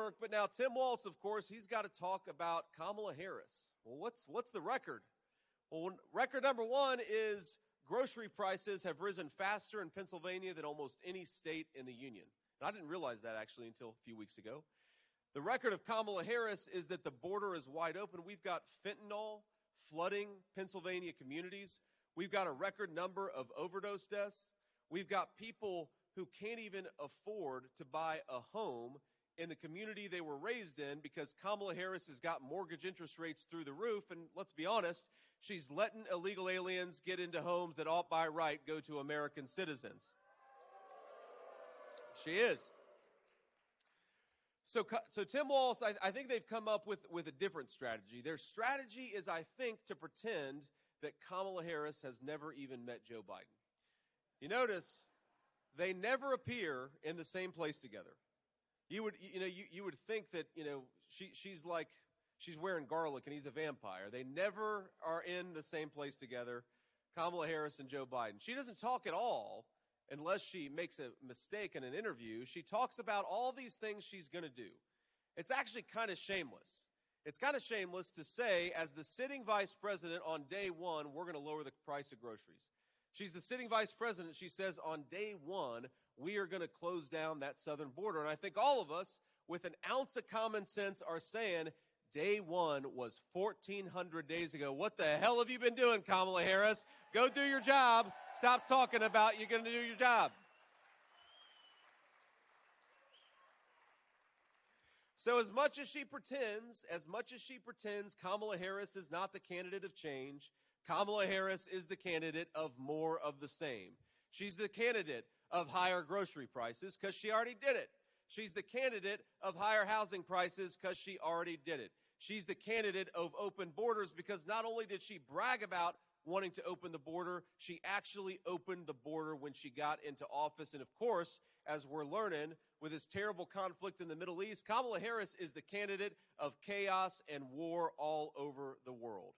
work. But now Tim Walz, of course, he's got to talk about Kamala Harris. Well, what's the record? Well, record number one is grocery prices have risen faster in Pennsylvania than almost any state in the union. And I didn't realize that actually until a few weeks ago. The record of Kamala Harris is that the border is wide open. We've got fentanyl flooding Pennsylvania communities. We've got a record number of overdose deaths. We've got people who can't even afford to buy a home in the community they were raised in because Kamala Harris has got mortgage interest rates through the roof. And let's be honest, she's letting illegal aliens get into homes that ought by right go to American citizens. She is. So Tim Walz, I think they've come up with a different strategy. Their strategy is, I think, to pretend that Kamala Harris has never even met Joe Biden. You notice they never appear in the same place together. You would think that she's wearing garlic and he's a vampire. They never are in the same place together. Kamala Harris and Joe Biden. She doesn't talk at all unless she makes a mistake in an interview. She talks about all these things she's going to do. It's actually kind of shameless. It's kind of shameless to say, as the sitting vice president on day one, we're going to lower the price of groceries. She's the sitting vice president. She says on day one, we are going to close down that southern border. And I think all of us, with an ounce of common sense, are saying day one was 1,400 days ago. What the hell have you been doing, Kamala Harris? Go do your job. Stop talking about you're going to do your job. So as much as she pretends, Kamala Harris is not the candidate of change. Kamala Harris is the candidate of more of the same. She's the candidate of higher grocery prices because she already did it. She's the candidate of higher housing prices because she already did it. She's the candidate of open borders because not only did she brag about wanting to open the border, she actually opened the border when she got into office. And of course, as we're learning, with this terrible conflict in the Middle East, Kamala Harris is the candidate of chaos and war all over the world.